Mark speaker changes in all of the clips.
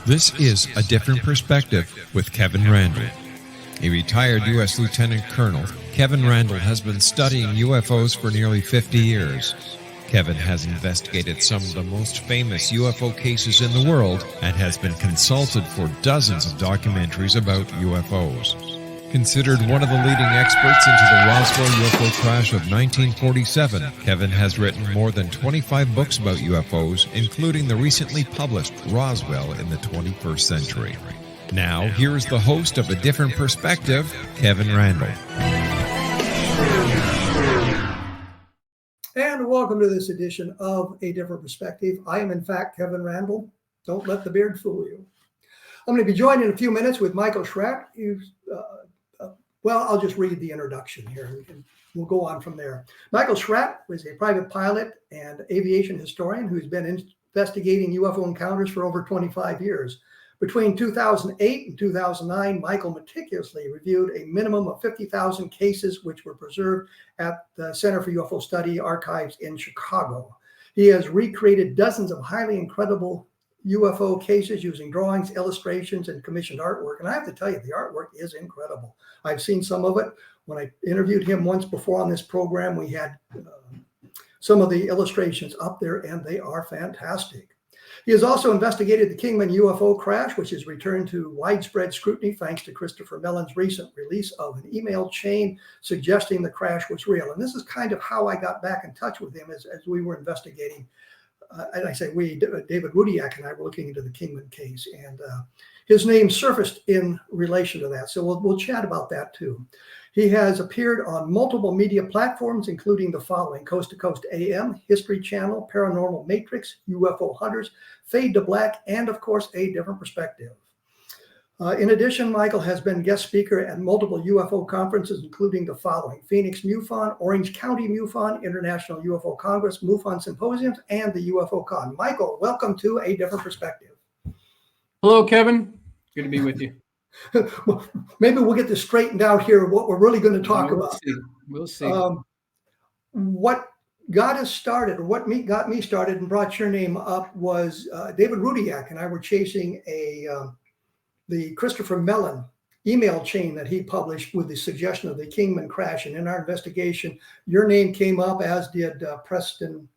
Speaker 1: This is A Different Perspective with Kevin Randle. A retired U.S. Lieutenant Colonel, Kevin Randle has been studying UFOs for nearly 50 years. Kevin has investigated some of the most famous UFO cases in the world and has been consulted for dozens of documentaries about UFOs. Considered one of the leading experts into the Roswell UFO crash of 1947, Kevin has written more than 25 books about UFOs, including the recently published Roswell in the 21st Century. Now, here is the host of A Different Perspective, Kevin Randle.
Speaker 2: And welcome to this edition of A Different Perspective. I am, in fact, Kevin Randle. Don't let the beard fool you. I'm going to be joined in a few minutes with Michael SCHRATT. Well, I'll just read the introduction here, and we'll go on from there. Michael SCHRATT was a private pilot and aviation historian who's been investigating UFO encounters for over 25 years. Between 2008 and 2009, Michael meticulously reviewed a minimum of 50,000 cases which were preserved at the Center for UFO Study archives in Chicago. He has recreated dozens of highly incredible UFO cases using drawings, illustrations, and commissioned artwork. And I have to tell you, the artwork is incredible. I've seen some of it. When I interviewed him once before on this program, we had some of the illustrations up there, and they are fantastic. He has also investigated the Kingman UFO crash, which has returned to widespread scrutiny thanks to Christopher Mellon's recent release of an email chain suggesting the crash was real. And this is kind of how I got back in touch with him as we were investigating. And I say we, David Rudiak and I were looking into the Kingman case, and his name surfaced in relation to that. So we'll chat about that too. He has appeared on multiple media platforms, including the following: Coast to Coast AM, History Channel, Paranormal Matrix, UFO Hunters, Fade to Black, and of course, A Different Perspective. In addition, Michael has been guest speaker at multiple UFO conferences, including the following: Phoenix MUFON, Orange County MUFON, International UFO Congress, MUFON Symposiums, and the UFO Con. Michael, welcome to A Different Perspective.
Speaker 3: Hello, Kevin. Good to be with you.
Speaker 2: Well, maybe we'll get this straightened out here, what we're really going to talk about.
Speaker 3: We'll see.
Speaker 2: What got us started, or what got me started and brought your name up was David Rudiak and I were chasing the Christopher Mellon email chain that he published with the suggestion of the Kingman crash. And in our investigation, your name came up, as did Preston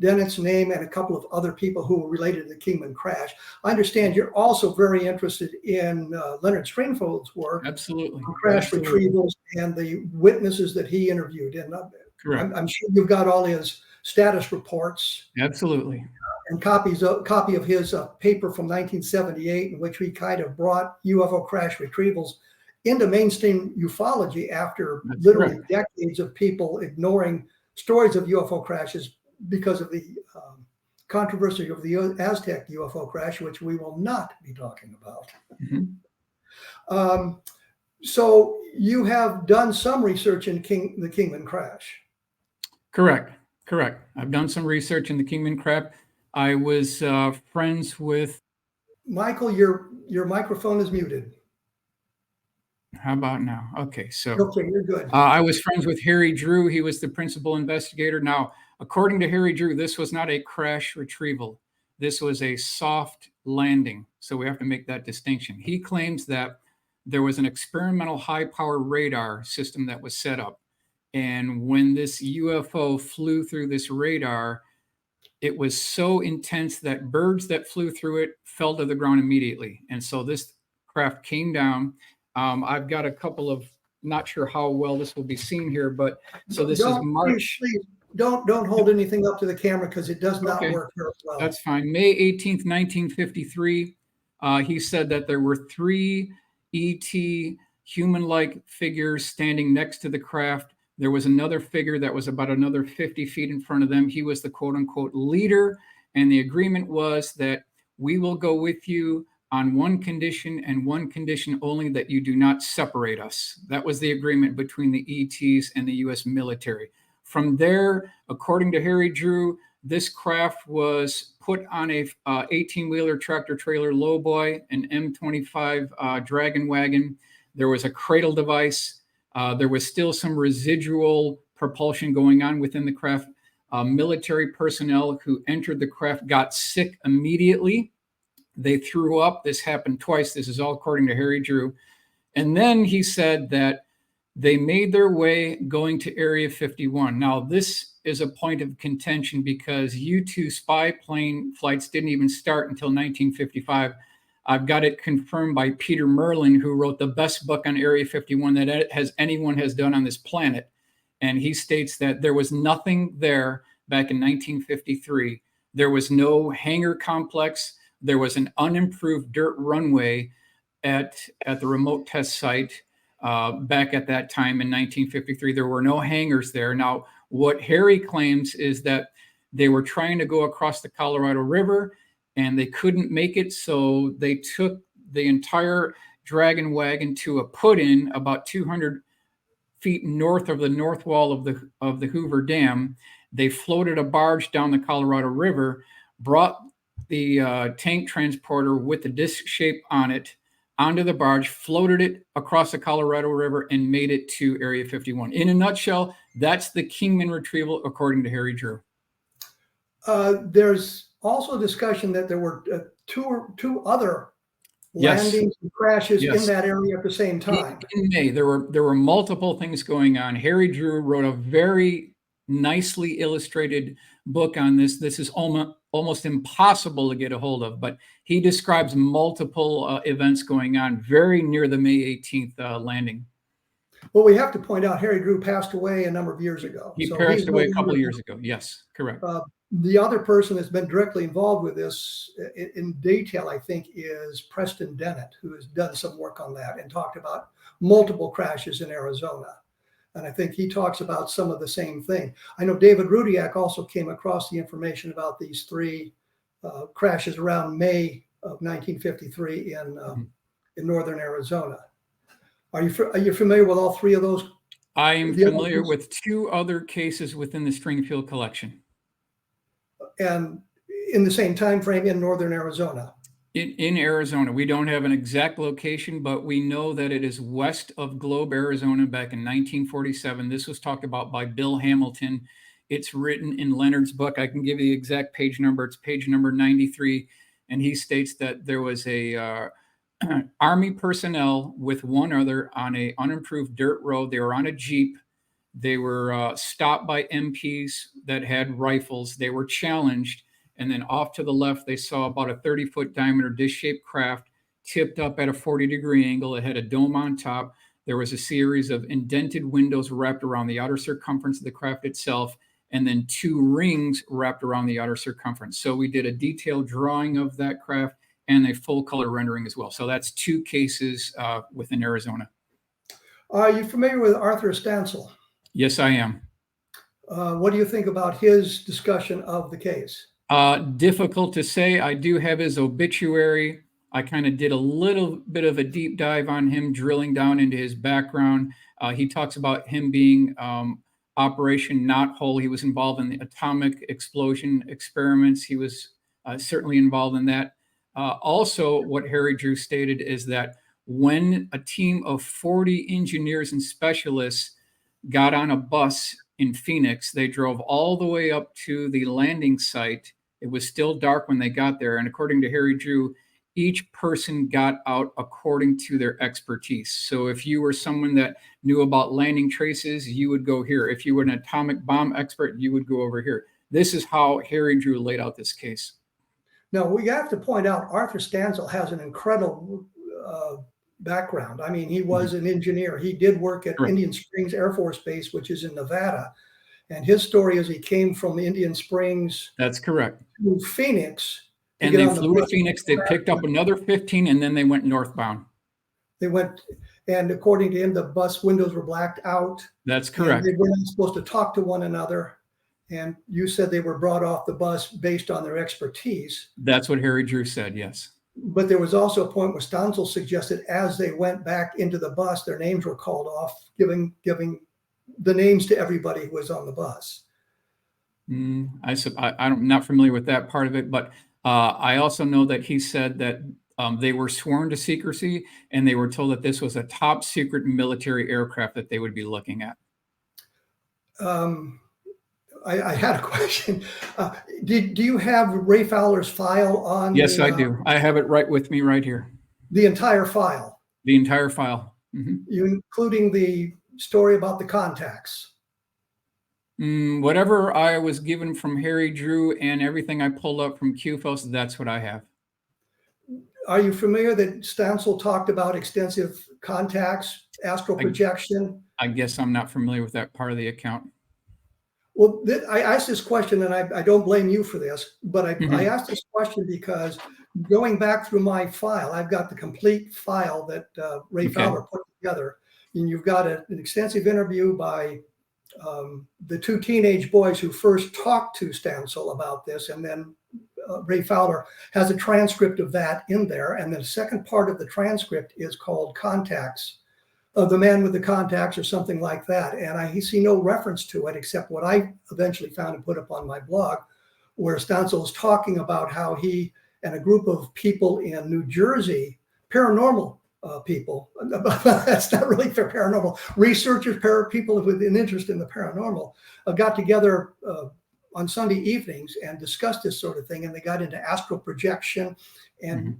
Speaker 2: Dennett's name and a couple of other people who were related to the Kingman crash. I understand you're also very interested in Leonard Stringfield's work.
Speaker 3: Absolutely.
Speaker 2: On crash retrievals and the witnesses that he interviewed. And
Speaker 3: Correct.
Speaker 2: I'm sure you've got all his status reports.
Speaker 3: Absolutely.
Speaker 2: And copy of his paper from 1978, in which he kind of brought UFO crash retrievals into mainstream ufology after literally decades of people ignoring stories of UFO crashes because of the controversy of the Aztec UFO crash, which we will not be talking about.
Speaker 3: Mm-hmm.
Speaker 2: So you have done some research in the Kingman crash.
Speaker 3: Correct. I've done some research in the Kingman crash. I was friends with...
Speaker 2: Michael, your microphone is muted.
Speaker 3: How about now? Okay, so
Speaker 2: okay, you're good.
Speaker 3: I was friends with Harry Drew. He was the principal investigator. Now, according to Harry Drew, this was not a crash retrieval. This was a soft landing. So we have to make that distinction. He claims that there was an experimental high-power radar system that was set up. And when this UFO flew through this radar, it was so intense that birds that flew through it fell to the ground immediately. And so this craft came down. I've got a couple of, not sure how well this will be seen here, but so this is March.
Speaker 2: Please, don't hold anything up to the camera because it does not work very well.
Speaker 3: That's fine. May 18th, 1953. He said that there were 3 ET human-like figures standing next to the craft. There was another figure that was about another 50 feet in front of them. He was the quote-unquote leader, and the agreement was that we will go with you on one condition and one condition only, that you do not separate us. That was the agreement between the ETs and the U.S. military. From there, according to Harry Drew, this craft was put on a 18-wheeler tractor-trailer lowboy, an M25 Dragon wagon. There was a cradle device. There was still some residual propulsion going on within the craft. Military personnel who entered the craft got sick immediately. They threw up. This happened twice. This is all according to Harry Drew. And then he said that they made their way going to Area 51. Now, this is a point of contention because U-2 spy plane flights didn't even start until 1955. I've got it confirmed by Peter Merlin, who wrote the best book on Area 51 that anyone has done on this planet. And he states that there was nothing there back in 1953. There was no hangar complex. There was an unimproved dirt runway at the remote test site back at that time in 1953. There were no hangars there. Now, what Harry claims is that they were trying to go across the Colorado River and they couldn't make it, so they took the entire Dragon wagon to a put-in about 200 feet north of the north wall of the Hoover Dam. They floated a barge down the Colorado River, brought the tank transporter with the disc shape on it onto the barge, floated it across the Colorado River, and made it to Area 51. In a nutshell, that's the Kingman retrieval, according to Harry Drew.
Speaker 2: There's also discussion that there were two other landings and crashes in that area at the same time.
Speaker 3: In May, there were multiple things going on. Harry Drew wrote a very nicely illustrated book on this. This is almost impossible to get a hold of, but he describes multiple events going on very near the May 18th landing.
Speaker 2: Well, we have to point out Harry Drew passed away a number of years ago.
Speaker 3: He passed away a couple of years ago. Yes, correct.
Speaker 2: The other person that's been directly involved with this in detail, I think, is Preston Dennett, who has done some work on that and talked about multiple crashes in Arizona. And I think he talks about some of the same thing. I know David Rudiak also came across the information about these three crashes around May of 1953 in northern Arizona. Are you familiar with all three of those?
Speaker 3: I am familiar with two other cases within the Stringfield collection.
Speaker 2: And in the same time frame in northern Arizona?
Speaker 3: In Arizona. We don't have an exact location, but we know that it is west of Globe, Arizona, back in 1947. This was talked about by Bill Hamilton. It's written in Leonard's book. I can give you the exact page number. It's page number 93. And he states that there was a Army personnel with one other on a unimproved dirt road. They were on a Jeep. They were stopped by MPs that had rifles. They were challenged. And then off to the left, they saw about a 30-foot diameter disc-shaped craft tipped up at a 40-degree angle. It had a dome on top. There was a series of indented windows wrapped around the outer circumference of the craft itself, and then two rings wrapped around the outer circumference. So we did a detailed drawing of that craft and a full-color rendering as well. So that's two cases within Arizona.
Speaker 2: Are you familiar with Arthur Stansel?
Speaker 3: Yes, I am.
Speaker 2: What do you think about his discussion of the case?
Speaker 3: Difficult to say. I do have his obituary. I kind of did a little bit of a deep dive on him, drilling down into his background. He talks about him being Operation Knot Hole. He was involved in the atomic explosion experiments. He was certainly involved in that. Also, what Harry Drew stated is that when a team of 40 engineers and specialists got on a bus in Phoenix, they drove all the way up to the landing site. It was still dark when they got there. And according to Harry Drew, each person got out according to their expertise. So if you were someone that knew about landing traces, you would go here. If you were an atomic bomb expert, you would go over here. This is how Harry Drew laid out this case.
Speaker 2: Now, we have to point out Arthur Stansel has an incredible background. I mean, he was an engineer. He did work at Indian Springs Air Force Base, which is in Nevada. And his story is he came from Indian Springs.
Speaker 3: That's correct.
Speaker 2: To Phoenix.
Speaker 3: And they flew to Phoenix. They picked up another 15, and then they went northbound.
Speaker 2: They went, and according to him, the bus windows were blacked out.
Speaker 3: That's correct.
Speaker 2: They weren't supposed to talk to one another. And you said they were brought off the bus based on their expertise.
Speaker 3: That's what Harry Drew said, yes.
Speaker 2: But there was also a point where Stansel suggested as they went back into the bus, their names were called off, giving the names to everybody who was on the bus.
Speaker 3: I'm not familiar with that part of it, but I also know that he said that they were sworn to secrecy and they were told that this was a top secret military aircraft that they would be looking at.
Speaker 2: I had a question. Do you have Ray Fowler's file on?
Speaker 3: Yes, I do. I have it right with me right here.
Speaker 2: The entire file?
Speaker 3: The entire file. Mm-hmm.
Speaker 2: Including the story about the contacts?
Speaker 3: Whatever I was given from Harry Drew and everything I pulled up from QFOS, that's what I have.
Speaker 2: Are you familiar that Stansel talked about extensive contacts, astral projection?
Speaker 3: I guess I'm not familiar with that part of the account.
Speaker 2: Well, I asked this question, and I don't blame you for this, but I asked this question because going back through my file, I've got the complete file that Ray Fowler put together, and you've got an extensive interview by the two teenage boys who first talked to Stansel about this, and then Ray Fowler has a transcript of that in there, and the second part of the transcript is called Contacts of the Man with the Contacts or something like that, and I see no reference to it except what I eventually found and put up on my blog, where Stansel is talking about how he and a group of people in New Jersey, paranormal people, that's not really for paranormal, researchers, people with an interest in the paranormal, got together on Sunday evenings and discussed this sort of thing, and they got into astral projection, and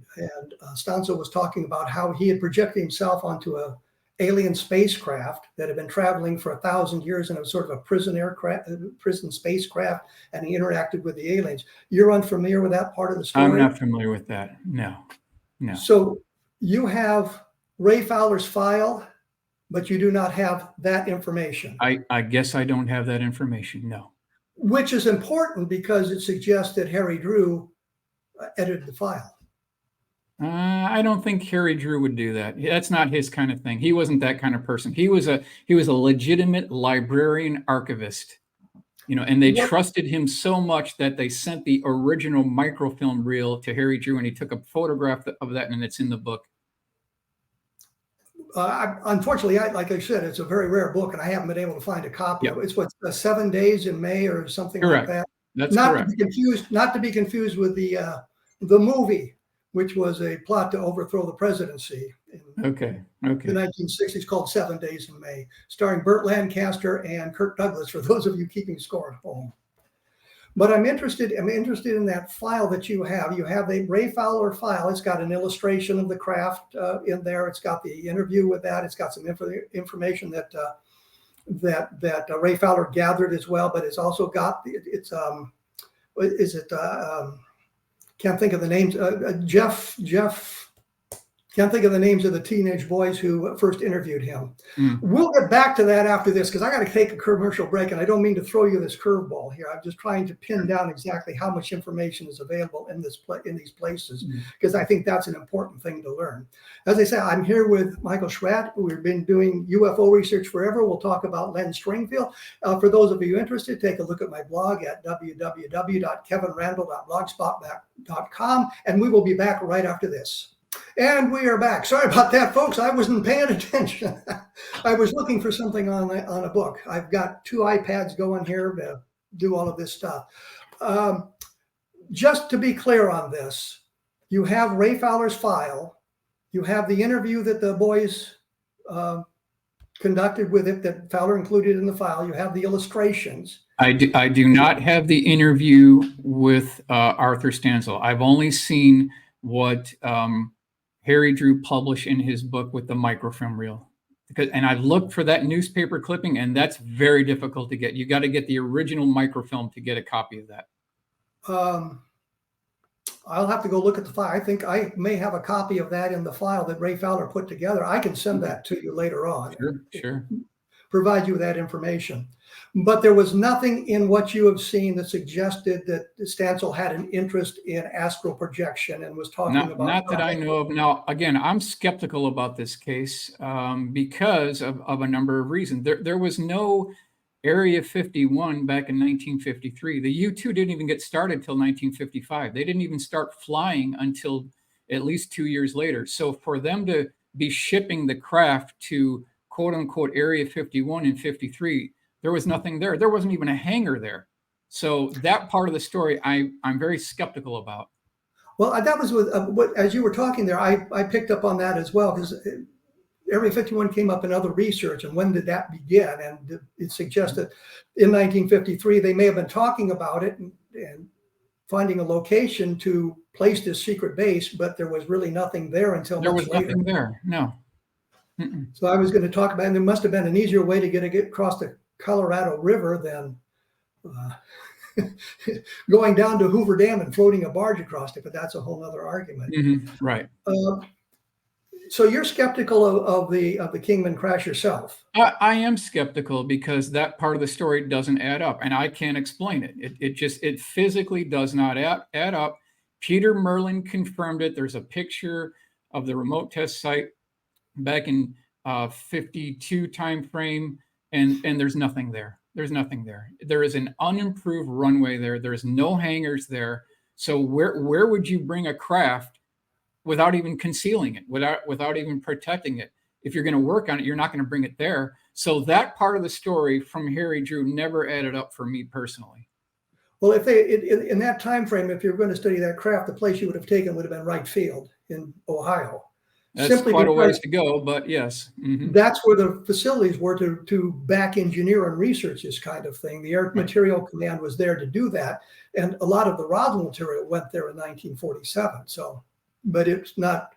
Speaker 2: Stansel was talking about how he had projected himself onto a alien spacecraft that had been traveling for 1,000 years, and it was sort of a prison spacecraft, and he interacted with the aliens. You're unfamiliar with that part of the story?
Speaker 3: I'm not familiar with that. No.
Speaker 2: So you have Ray Fowler's file, but you do not have that information.
Speaker 3: I guess I don't have that information. No.
Speaker 2: Which is important because it suggests that Harry Drew edited the file.
Speaker 3: I don't think Harry Drew would do that. That's not his kind of thing. He wasn't that kind of person. He was a legitimate librarian archivist, and they trusted him so much that they sent the original microfilm reel to Harry Drew, and he took a photograph of that, and it's in the book.
Speaker 2: Unfortunately, like I said, it's a very rare book, and I haven't been able to find a copy of it. It's 7 Days in May or something like that.
Speaker 3: That's correct.
Speaker 2: Not to be confused with the movie, which was a plot to overthrow the presidency in the 1960s, called 7 Days in May, starring Burt Lancaster and Kirk Douglas, for those of you keeping score at home. But I'm interested in that file that you have. You have a Ray Fowler file. It's got an illustration of the craft in there. It's got the interview with that. It's got some information that Ray Fowler gathered as well. But it's also got can't think of the names. Jeff. Can't think of the names of the teenage boys who first interviewed him. We'll get back to that after this, because I got to take a commercial break, and I don't mean to throw you this curveball here. I'm just trying to pin down exactly how much information is available in these places, because I think that's an important thing to learn. As I said, I'm here with Michael SCHRATT. We've been doing UFO research forever. We'll talk about Len Stringfield. For those of you interested, take a look at my blog at www.kevinrandle.blogspot.com, and we will be back right after this. And we are back. Sorry about that, folks. I wasn't paying attention. I was looking for something on a book. I've got 2 iPads going here to do all of this stuff. Just to be clear on this, you have Ray Fowler's file. You have the interview that the boys conducted with it that Fowler included in the file. You have the illustrations.
Speaker 3: I do not have the interview with Arthur Stansel. I've only seen what Harry Drew published in his book with the microfilm reel. And I've looked for that newspaper clipping, and that's very difficult to get. You got to get the original microfilm to get a copy of that.
Speaker 2: I'll have to go look at the file. I think I may have a copy of that in the file that Ray Fowler put together. I can send that to you later on.
Speaker 3: Sure.
Speaker 2: Provide you with that information. But there was nothing in what you have seen that suggested that Stansel had an interest in astral projection and was talking about.
Speaker 3: Not that I know of. Now, again, I'm skeptical about this case because of a number of reasons. There was no Area 51 back in 1953. The U-2 didn't even get started till 1955. They didn't even start flying until at least 2 years later. So for them to be shipping the craft to quote unquote Area 51 and 53, there was nothing there. There wasn't even a hangar there. So that part of the story, I'm very skeptical about.
Speaker 2: Well, that was with as you were talking there, I picked up on that as well, because Area 51 came up in other research, and when did that begin? And it suggests that in 1953 they may have been talking about it and finding a location to place this secret base, but there was really nothing there until
Speaker 3: There
Speaker 2: much
Speaker 3: was
Speaker 2: later.
Speaker 3: nothing there. No. Mm-mm.
Speaker 2: So I was going to talk about, and there must have been an easier way to get across the Colorado River than going down to Hoover Dam and floating a barge across it, but that's a whole other argument.
Speaker 3: Mm-hmm. Right.
Speaker 2: So you're skeptical of the Kingman crash yourself?
Speaker 3: I am skeptical because that part of the story doesn't add up, and I can't explain it. It physically does not add up. Peter Merlin confirmed it. There's a picture of the remote test site back in 52 time frame, and there's nothing there. There's nothing there. There is an unimproved runway there. There's no hangars there. So where would you bring a craft without even concealing it, without even protecting it? If you're going to work on it, you're not going to bring it there. So that part of the story from Harry Drew never added up for me personally.
Speaker 2: Well, if they in that time frame, if you're going to study that craft, the place you would have taken would have been Wright Field in Ohio.
Speaker 3: That's
Speaker 2: Simply
Speaker 3: quite a
Speaker 2: because
Speaker 3: ways to go, but yes. Mm-hmm.
Speaker 2: that's where the facilities were to back engineer and research this kind of thing. The Air Material Command was there to do that, and a lot of the Roswell material went there in 1947. So, but it's not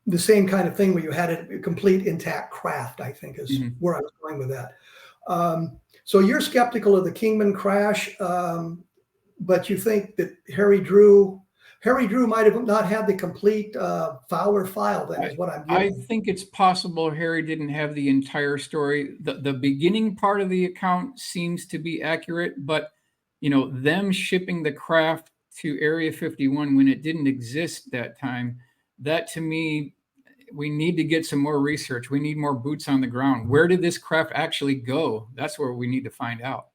Speaker 2: the same kind of thing where you had a complete intact craft, I think is where I was going with that. So you're skeptical of the Kingman crash, but you think that Harry Drew might have not had the complete Fowler file. Then is what I'm getting.
Speaker 3: I think it's possible Harry didn't have the entire story. The beginning part of the account seems to be accurate, but them shipping the craft to Area 51 when it didn't exist that time, that to me, we need to get some more research. We need more boots on the ground. Where did this craft actually go? That's where we need to find out.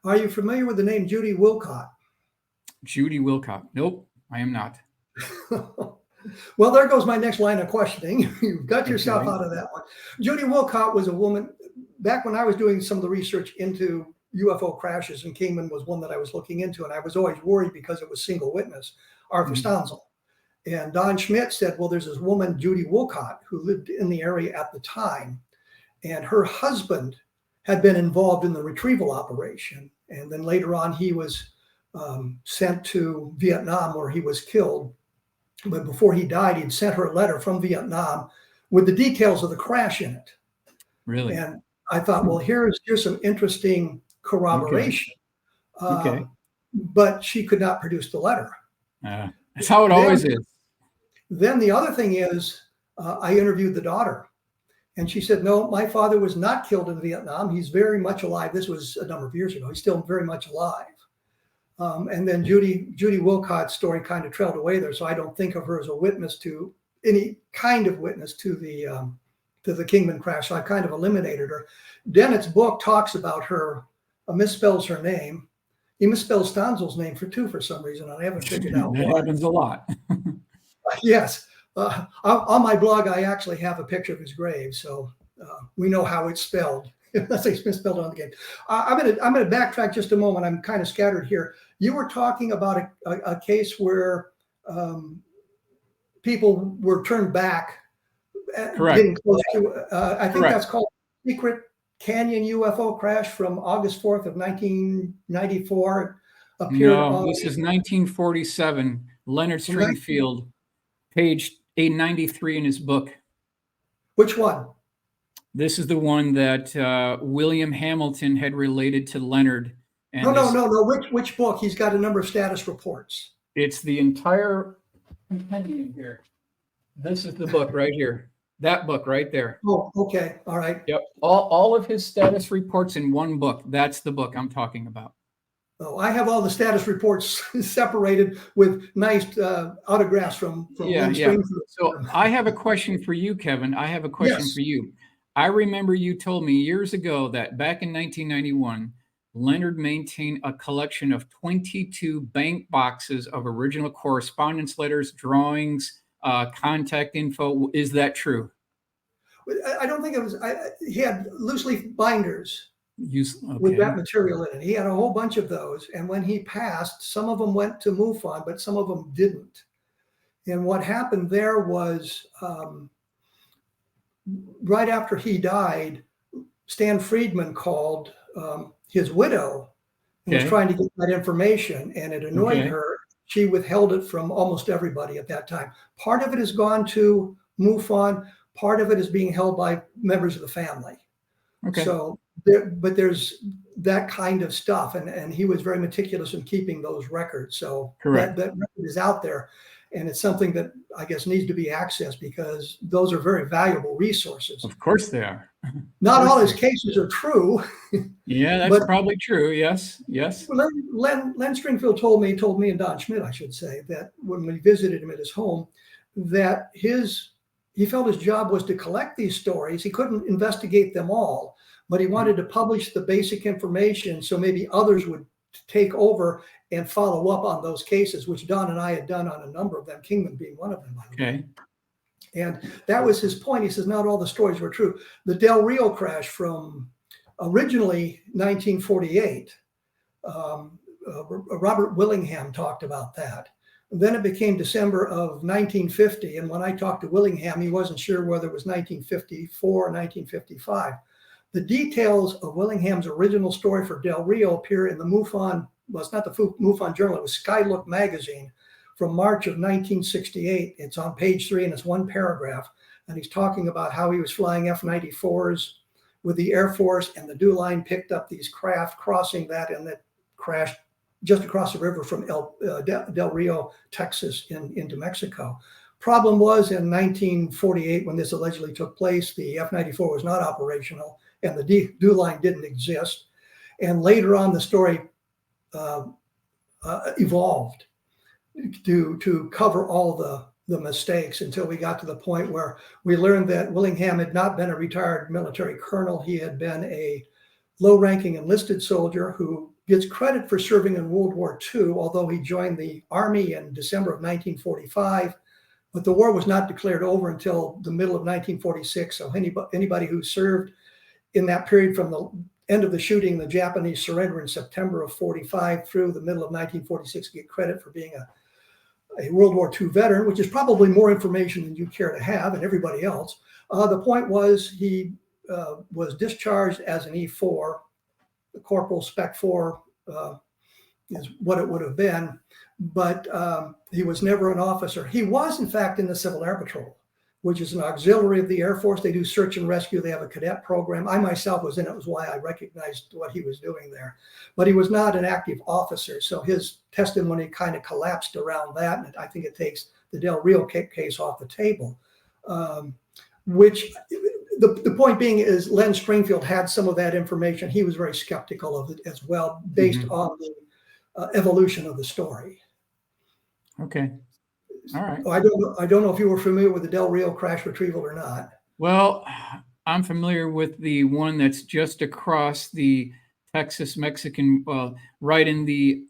Speaker 2: Are you familiar with the name Judy Wilcott?
Speaker 3: Judy Wilcott? Nope, I am not.
Speaker 2: Well, there goes my next line of questioning. You've got yourself out of that one. Judy Wilcott was a woman, back when I was doing some of the research into UFO crashes, and Kingman was one that I was looking into, and I was always worried because it was single witness, Arthur Stanzel. And Don Schmidt said, well, there's this woman, Judy Wilcott, who lived in the area at the time, and her husband had been involved in the retrieval operation. And then later on, he was sent to Vietnam where he was killed. But before he died, he'd sent her a letter from Vietnam with the details of the crash in it.
Speaker 3: Really?
Speaker 2: And I thought, well, here's some interesting corroboration.
Speaker 3: Okay.
Speaker 2: But she could not produce the letter.
Speaker 3: That's how it always is.
Speaker 2: Then the other thing is, I interviewed the daughter, and she said, no, my father was not killed in Vietnam. He's very much alive. This was a number of years ago. He's still very much alive. And then Judy Wilcott's story kind of trailed away there. So I don't think of her as a witness to any kind of witness to the Kingman crash. So I kind of eliminated her. Dennett's book talks about her, misspells her name. He misspells Stanzel's name for some reason. I haven't figured out
Speaker 3: why. It happens a lot.
Speaker 2: Yes. On my blog, I actually have a picture of his grave. So we know how it's spelled. Unless it's misspelled on the game. I'm going to backtrack just a moment. I'm kind of scattered here. You were talking about a case where people were turned back.
Speaker 3: Correct.
Speaker 2: Getting close to, I think
Speaker 3: Correct.
Speaker 2: That's called Secret Canyon UFO crash from August 4th of 1994.
Speaker 3: No, this is 1947. Leonard Stringfield, page 893 in his book.
Speaker 2: Which one?
Speaker 3: This is the one that William Hamilton had related to Leonard. And
Speaker 2: No. Which book? He's got a number of status reports.
Speaker 3: It's the entire compendium here. This is the book right here. That book right there.
Speaker 2: Oh, okay. All right.
Speaker 3: Yep. All of his status reports in one book. That's the book I'm talking about.
Speaker 2: Oh, I have all the status reports separated with nice autographs from Springfield.
Speaker 3: So I have a question for you, Kevin. I have a question for you. I remember you told me years ago that back in 1991, Leonard maintained a collection of 22 bank boxes of original correspondence letters, drawings, contact info. Is that true?
Speaker 2: I don't think it was. He had loose leaf binders with that material in it. He had a whole bunch of those. And when he passed, some of them went to MUFON, but some of them didn't. And what happened there was right after he died, Stan Friedman called his widow and was trying to get that information, and it annoyed her. She withheld it from almost everybody at that time. Part of it has gone to MUFON. Part of it is being held by members of the family. So, but there's that kind of stuff, and he was very meticulous in keeping those records. So that record is out there, and it's something that I guess needs to be accessed because those are very valuable resources.
Speaker 3: Of course they are.
Speaker 2: Not all his cases are true.
Speaker 3: Yeah, that's probably true. Yes, yes.
Speaker 2: Len Stringfield told me and Don Schmidt, I should say, that when we visited him at his home, that he felt his job was to collect these stories. He couldn't investigate them all, but he wanted to publish the basic information so maybe others would take over and follow up on those cases, which Don and I had done on a number of them, Kingman being one of them.
Speaker 3: Okay.
Speaker 2: And that was his point. He says, not all the stories were true. The Del Rio crash from originally 1948, Robert Willingham talked about that. Then it became December of 1950. And when I talked to Willingham, he wasn't sure whether it was 1954 or 1955. The details of Willingham's original story for Del Rio appear in the MUFON, well, it's not the MUFON Journal, it was Skylook magazine from March of 1968. It's on page 3 and it's one paragraph. And he's talking about how he was flying F-94s with the Air Force, and the DEW line picked up these craft crossing that, and that crashed just across the river from Del Rio, Texas, into Mexico. Problem was in 1948, when this allegedly took place, the F-94 was not operational and the DEW line didn't exist. And later on, the story evolved to cover all the mistakes until we got to the point where we learned that Willingham had not been a retired military colonel. He had been a low-ranking enlisted soldier who gets credit for serving in World War II, although he joined the Army in December of 1945. But the war was not declared over until the middle of 1946. So anybody who served in that period from the end of the shooting, the Japanese surrender in September of 45 through the middle of 1946 get credit for being a World War II veteran, which is probably more information than you care to have, and everybody else. The point was he was discharged as an E4. The Corporal Spec 4 is what it would have been, but he was never an officer. He was, in fact, in the Civil Air Patrol, which is an auxiliary of the Air Force. They do search and rescue. They have a cadet program. I myself was in it, was why I recognized what he was doing there. But he was not an active officer, so his testimony kind of collapsed around that, and I think it takes the Del Rio case off the table, which the point being is Len Stringfield had some of that information. He was very skeptical of it as well, based on the evolution of the story.
Speaker 3: Okay. All right.
Speaker 2: I don't know if you were familiar with the Del Rio crash retrieval or not.
Speaker 3: Well, I'm familiar with the one that's just across the Texas-Mexican, right in the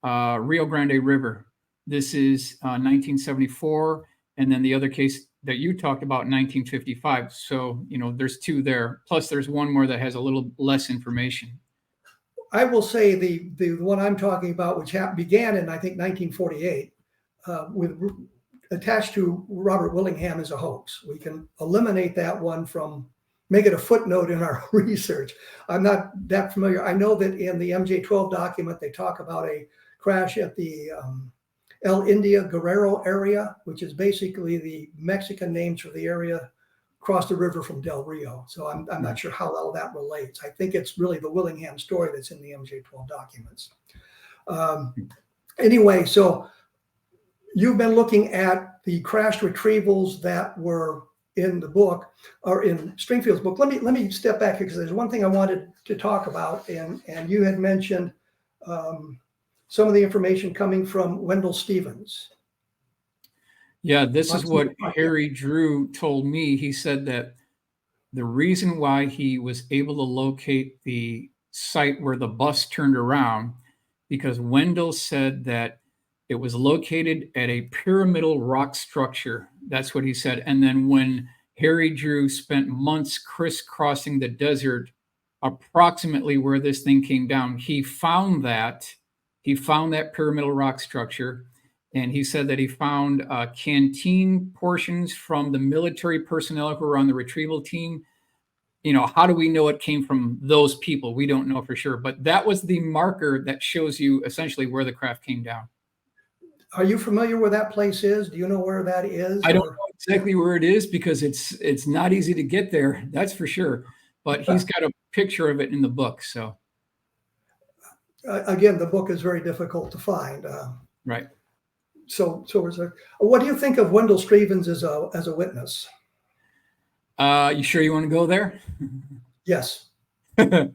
Speaker 3: Rio Grande River. This is 1974, and then the other case that you talked about in 1955. So, there's two there. Plus, there's one more that has a little less information.
Speaker 2: I will say the one I'm talking about, which began in, I think, 1948, attached to Robert Willingham, is a hoax. We can eliminate that one make it a footnote in our research. I'm not that familiar. I know that in the MJ-12 document, they talk about a crash at the El India Guerrero area, which is basically the Mexican names for the area across the river from Del Rio. So I'm not sure how all that relates. I think it's really the Willingham story that's in the MJ-12 documents. Anyway, so you've been looking at the crash retrievals that were in the book, or in Stringfield's book. Let me step back here, because there's one thing I wanted to talk about, and you had mentioned some of the information coming from Wendell Stevens.
Speaker 3: Yeah, this is what Harry Drew told me. He said that the reason why he was able to locate the site where the bus turned around, because Wendell said that it was located at a pyramidal rock structure. That's what he said. And then when Harry Drew spent months crisscrossing the desert, approximately where this thing came down, he found that pyramidal rock structure. And he said that he found canteen portions from the military personnel who were on the retrieval team. You know, how do we know it came from those people? We don't know for sure. But that was the marker that shows you essentially where the craft came down.
Speaker 2: Are you familiar where that place is? Do you know where that is?
Speaker 3: I don't know exactly where it is because it's not easy to get there. That's for sure. But he's got a picture of it in the book. So
Speaker 2: again, the book is very difficult to find.
Speaker 3: Right.
Speaker 2: So what do you think of Wendell Stevens as a witness?
Speaker 3: You sure you want to go there?
Speaker 2: Yes.
Speaker 3: Part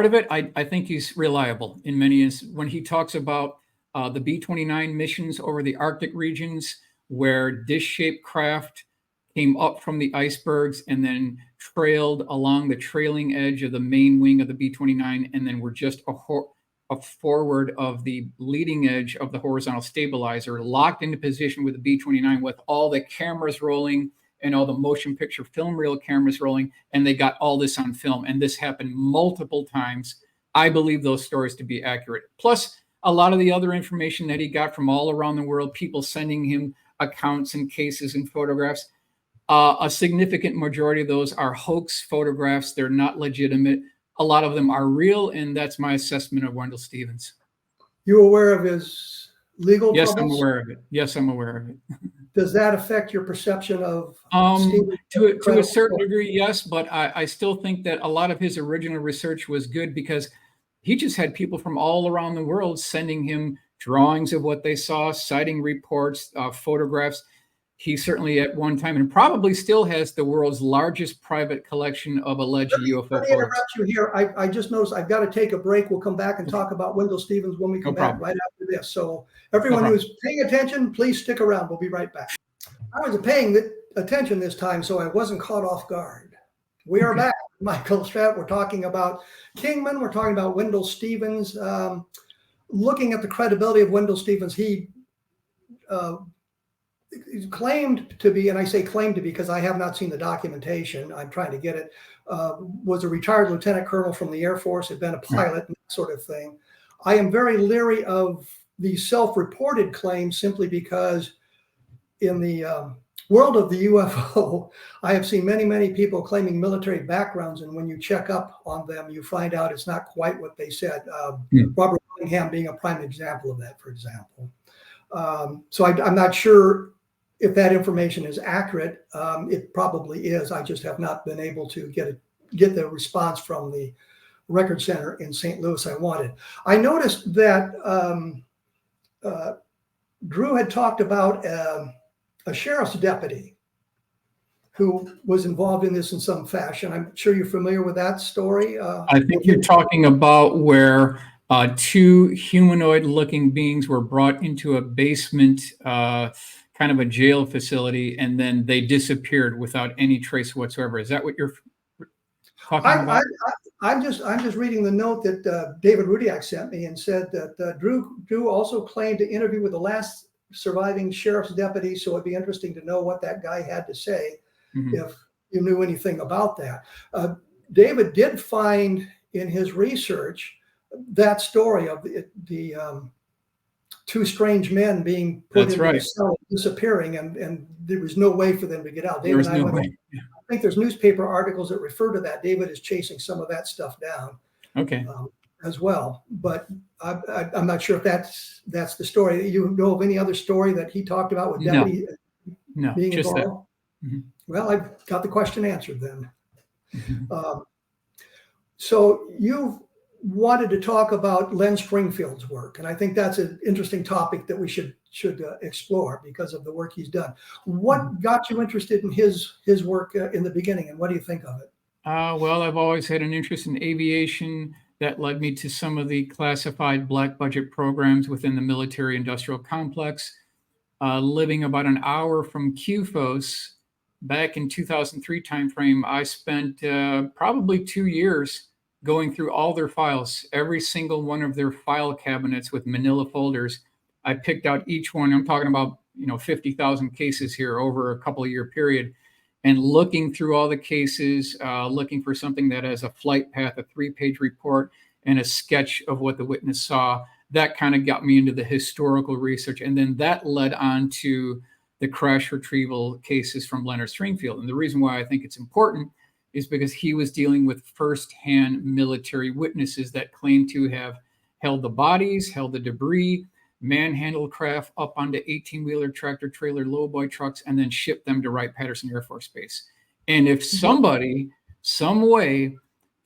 Speaker 3: of it, I think he's reliable in many instances. When he talks about the B-29 missions over the Arctic regions, where dish-shaped craft came up from the icebergs and then trailed along the trailing edge of the main wing of the B-29, and then were just a forward of the leading edge of the horizontal stabilizer, locked into position with the B-29 with all the cameras rolling and all the motion picture film reel cameras rolling, and they got all this on film. And this happened multiple times. I believe those stories to be accurate. Plus, a lot of the other information that he got from all around the world, people sending him accounts and cases and photographs. A significant majority of those are hoax photographs. They're not legitimate. A lot of them are real, and that's my assessment of Wendell Stevens.
Speaker 2: You aware of his legal
Speaker 3: Yes,
Speaker 2: troubles?
Speaker 3: I'm aware of it. Yes, I'm aware of it.
Speaker 2: Does that affect your perception of
Speaker 3: Stevens? To a certain degree, yes, but I still think that a lot of his original research was good because he just had people from all around the world sending him drawings of what they saw, citing reports, photographs. He certainly at one time, and probably still has, the world's largest private collection of alleged UFO
Speaker 2: Let me
Speaker 3: photos.
Speaker 2: interrupt you here. I just noticed I've got to take a break. We'll come back and talk about Wendell Stevens when we come back right after this. So everyone who's paying attention, please stick around. We'll be right back. I was paying attention this time, so I wasn't caught off guard. We are back. Michael SCHRATT. We're talking about Kingman. We're talking about Wendell Stevens. Looking at the credibility of Wendell Stevens, he claimed to be, and I say claimed to be because I have not seen the documentation, I'm trying to get it, was a retired lieutenant colonel from the Air Force, had been a pilot, and that sort of thing. I am very leery of the self-reported claims simply because in the world of the UFO, I have seen many, many people claiming military backgrounds, and when you check up on them, you find out it's not quite what they said. Robert Willingham being a prime example of that, for example. So I'm not sure if that information is accurate. It probably is. I just have not been able to get the response from the record center in St. Louis I wanted. I noticed that Drew had talked about a sheriff's deputy who was involved in this in some fashion. I'm sure you're familiar with that story.
Speaker 3: I think you're talking about where two humanoid-looking beings were brought into a basement, kind of a jail facility, and then they disappeared without any trace whatsoever. Is that what you're talking about?
Speaker 2: I'm just reading the note that David Rudiak sent me and said that Drew also claimed to interview with the last surviving sheriff's deputy. So it'd be interesting to know what that guy had to say if you knew anything about that. David did find in his research that story of the two strange men being put into a cell, disappearing, and there was no way for them to get out. David and I I think there's newspaper articles that refer to that. David is chasing some of that stuff down. Okay. As well, but I'm not sure if that's the story. You know of any other story that he talked about with deputy being
Speaker 3: just
Speaker 2: involved? Well, I've got the question answered then. So you've wanted to talk about Len Springfield's work, and I think that's an interesting topic that we should explore because of the work he's done. What got you interested in his work in the beginning, and what do you think of it?
Speaker 3: Well, I've always had an interest in aviation. That led me to some of the classified black budget programs within the military industrial complex. Living about an hour from QFOS back in 2003 timeframe, I spent probably 2 years going through all their files, every single one of their file cabinets with manila folders. I picked out each one. I'm talking about 50,000 cases here over a couple of year period. And looking through all the cases, looking for something that has a flight path, a 3-page report, and a sketch of what the witness saw. that kind of got me into the historical research. And then that led on to the crash retrieval cases from Leonard Stringfield. And the reason why I think it's important is because he was dealing with firsthand military witnesses that claim to have held the bodies, held the debris, manhandled craft up onto 18-wheeler tractor trailer lowboy trucks, and then shipped them to Wright-Patterson Air Force Base. And if somebody, some way,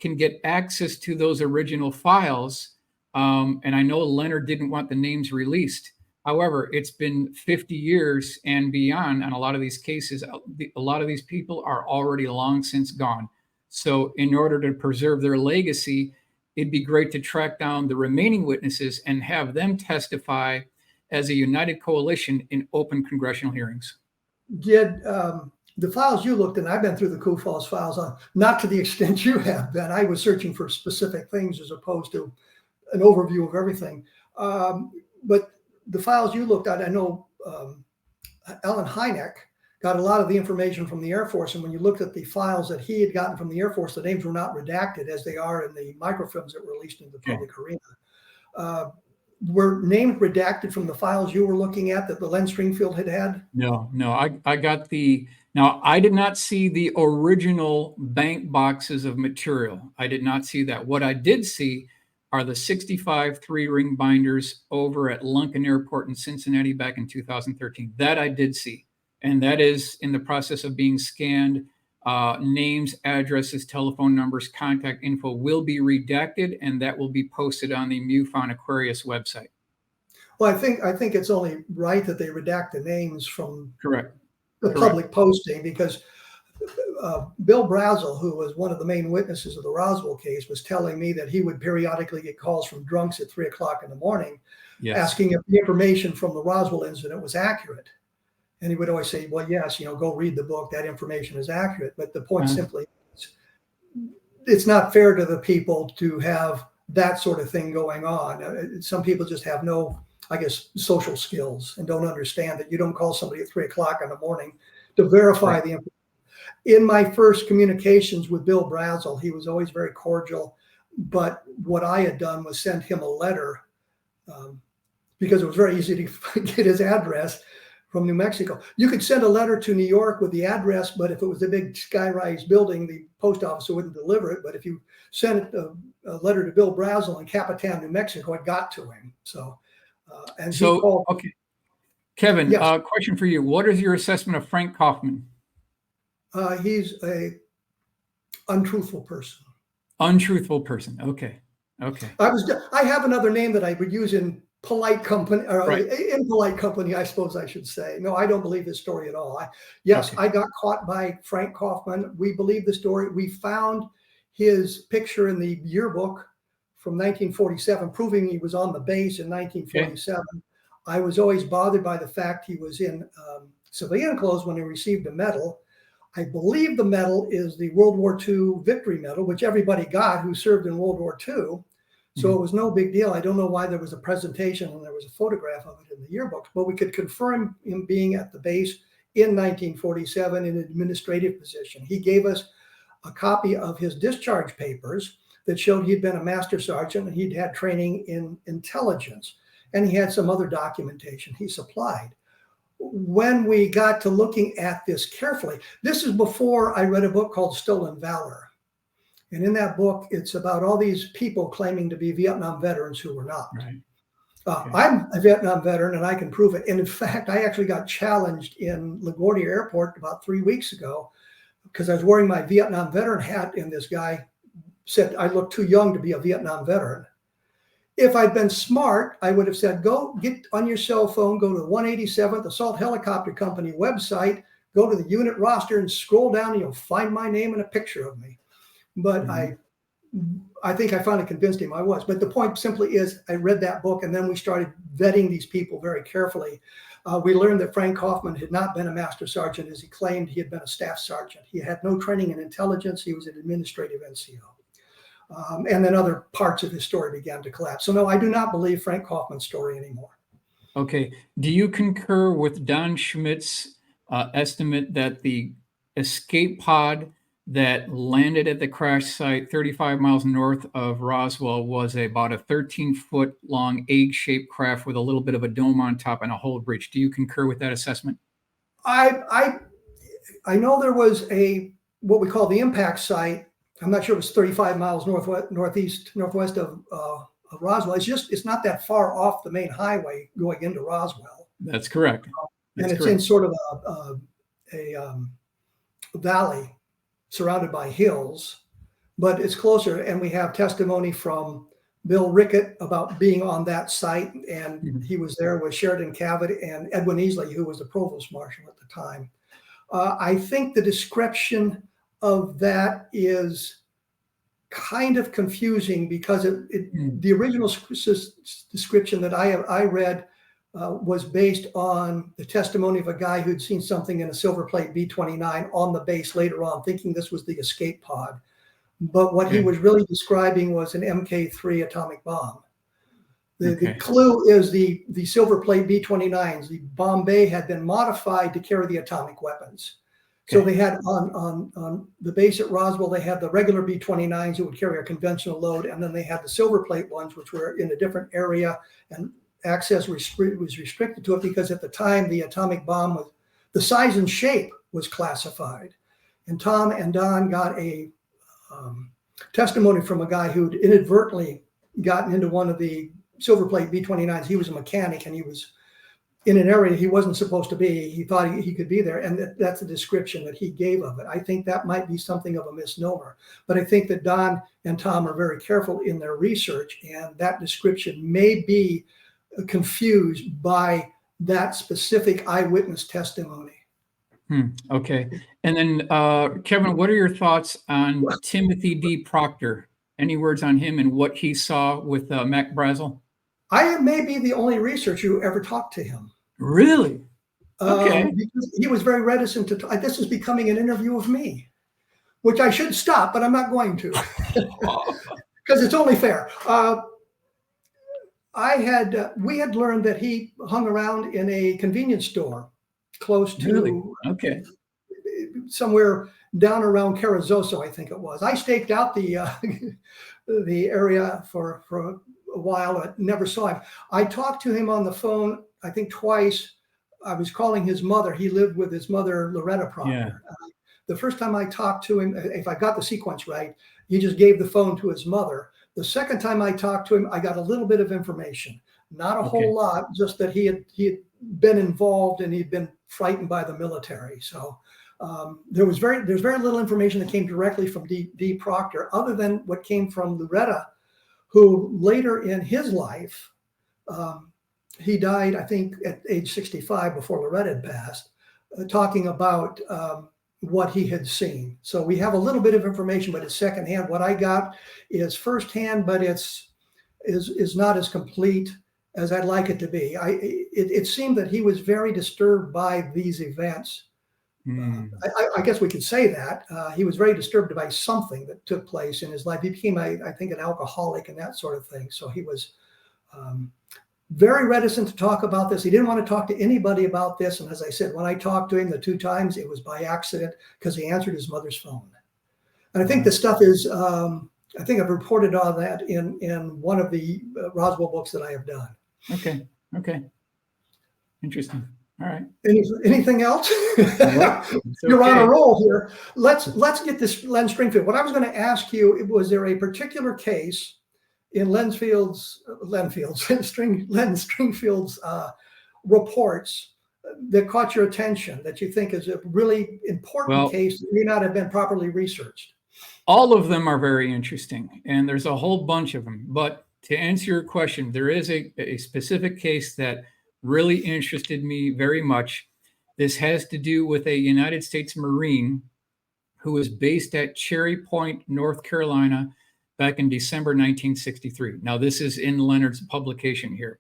Speaker 3: can get access to those original files, and I know Leonard didn't want the names released. However, it's been 50 years and beyond on a lot of these cases. A lot of these people are already long since gone. So in order to preserve their legacy, it'd be great to track down the remaining witnesses and have them testify as a united coalition in open congressional hearings.
Speaker 2: Did the files you looked in, I've been through the Coup Falls files, not to the extent you have been. I was searching for specific things as opposed to an overview of everything. But the files you looked at, I know Alan Hynek got a lot of the information from the Air Force. And when you looked at the files that he had gotten from the Air Force, the names were not redacted as they are in the microfilms that were released into the public arena. Were names redacted from the files you were looking at that the Len Stringfield had?
Speaker 3: No, I got now I did not see the original bank boxes of material. I did not see that. What I did see are the 65 3-ring binders over at Lunken Airport in Cincinnati back in 2013. That I did see. And that is in the process of being scanned. Names, addresses, telephone numbers, contact info will be redacted, and that will be posted on the MUFON Aquarius website.
Speaker 2: Well, I think it's only right that they redact the names from
Speaker 3: Correct.
Speaker 2: the public posting, because Bill Brazel, who was one of the main witnesses of the Roswell case, was telling me that he would periodically get calls from drunks at 3 o'clock in the morning, asking if the information from the Roswell incident was accurate. And he would always say, well, yes, go read the book. That information is accurate. But the point simply is, it's not fair to the people to have that sort of thing going on. Some people just have no, I guess, social skills and don't understand that you don't call somebody at 3 o'clock in the morning to verify the information. In my first communications with Bill Brazel, he was always very cordial. But what I had done was send him a letter because it was very easy to get his address from New Mexico. You could send a letter to New York with the address, but if it was a big sky-rise building, the post office wouldn't deliver it. But if you sent a letter to Bill Brazel in Capitan, New Mexico, it got to him. So,
Speaker 3: okay. Kevin,
Speaker 2: yes.
Speaker 3: Question for you. What is your assessment of Frank Kaufman?
Speaker 2: He's a untruthful person.
Speaker 3: Untruthful person. Okay.
Speaker 2: I have another name that I would use in polite company, or impolite company, I suppose I should say. No, I don't believe his story at all. I got caught by Frank Kaufman. We believe the story. We found his picture in the yearbook from 1947, proving he was on the base in 1947. Okay. I was always bothered by the fact he was in civilian clothes when he received a medal. I believe the medal is the World War II Victory Medal, which everybody got who served in World War II. So it was no big deal. I don't know why there was a presentation and there was a photograph of it in the yearbook, but we could confirm him being at the base in 1947 in an administrative position. He gave us a copy of his discharge papers that showed he'd been a master sergeant and he'd had training in intelligence, and he had some other documentation he supplied. When we got to looking at this carefully, this is before I read a book called Stolen Valor. And in that book, it's about all these people claiming to be Vietnam veterans who were not. Right. Okay. I'm a Vietnam veteran and I can prove it. And in fact, I actually got challenged in LaGuardia Airport about 3 weeks ago because I was wearing my Vietnam veteran hat, and this guy said I looked too young to be a Vietnam veteran. If I'd been smart, I would have said, go get on your cell phone, go to the 187th Assault Helicopter Company website, go to the unit roster and scroll down and you'll find my name and a picture of me. But I think I finally convinced him I was. But the point simply is I read that book, and then we started vetting these people very carefully. We learned that Frank Kaufman had not been a master sergeant as he claimed. He had been a staff sergeant. He had no training in intelligence. He was an administrative NCO. And then other parts of his story began to collapse. So no, I do not believe Frank Kaufman's story anymore.
Speaker 3: Okay. Do you concur with Don Schmidt's estimate that the escape pod that landed at the crash site 35 miles north of Roswell was about a 13-foot long egg-shaped craft with a little bit of a dome on top and a hull breach. Do you concur with that assessment?
Speaker 2: I know there was what we call the impact site. I'm not sure it was 35 miles northwest of Roswell. It's not that far off the main highway going into Roswell.
Speaker 3: That's correct.
Speaker 2: And it's in sort of a valley surrounded by hills, but it's closer. And we have testimony from Bill Rickett about being on that site, and he was there with Sheridan Cavett and Edwin Easley, who was the provost marshal at the time. I think the description of that is kind of confusing because the original description that I read was based on the testimony of a guy who'd seen something in a silver plate B-29 on the base later on, thinking this was the escape pod. But what he was really describing was an MK3 atomic bomb. The clue is the silver plate B-29s. The bomb bay had been modified to carry the atomic weapons. So they had on the base at Roswell, they had the regular B-29s that would carry a conventional load, and then they had the silver plate ones, which were in a different area, and access was restricted to it because at the time the atomic bomb was, the size and shape was classified. And Tom and Don got a testimony from a guy who'd inadvertently gotten into one of the silver plate B-29s. He was a mechanic and he was in an area he wasn't supposed to be. He thought he could be there. And that's the description that he gave of it. I think that might be something of a misnomer. But I think that Don and Tom are very careful in their research, and that description may be confused by that specific eyewitness testimony.
Speaker 3: Okay. And then, Kevin, what are your thoughts on Timothy D. Proctor? Any words on him and what he saw with Mac Brazel?
Speaker 2: I may be the only researcher who ever talked to him.
Speaker 3: Really? Okay.
Speaker 2: Because he was very reticent to this is becoming an interview of me, which I should stop, but I'm not going to because it's only fair. We had learned that he hung around in a convenience store close to somewhere down around Carrizozo, I think it was. I staked out the area for a while. I never saw him. I talked to him on the phone, I think twice. I was calling his mother. He lived with his mother, Loretta Proctor. Yeah. The first time I talked to him, if I got the sequence right, he just gave the phone to his mother. The second time I talked to him, I got a little bit of information, not a whole lot, just that he had been involved and he'd been frightened by the military. So there's very little information that came directly from D. Proctor, other than what came from Loretta, who later in his life, he died, I think, at age 65 before Loretta had passed, talking about what he had seen. So we have a little bit of information, but it's secondhand. What I got is firsthand, but is not as complete as I'd like it to be. It seemed that he was very disturbed by these events. I guess we could say that. He was very disturbed by something that took place in his life. He became, I think, an alcoholic and that sort of thing. So he was very reticent to talk about this. He didn't want to talk to anybody about this. And as I said, when I talked to him the two times, it was by accident because he answered his mother's phone. And I think the stuff is, I think I've reported on that in one of the Roswell books that I have done.
Speaker 3: Okay. Interesting. All right.
Speaker 2: Anything else? You're on a roll here. Let's get this Len Stringfield. What I was going to ask you, was there a particular case in Len Stringfield's reports that caught your attention that you think is a really important case that may not have been properly researched?
Speaker 3: All of them are very interesting, and there's a whole bunch of them. But to answer your question, there is a specific case that really interested me very much. This has to do with a United States Marine who was based at Cherry Point, North Carolina, back in December 1963. Now, this is in Leonard's publication here.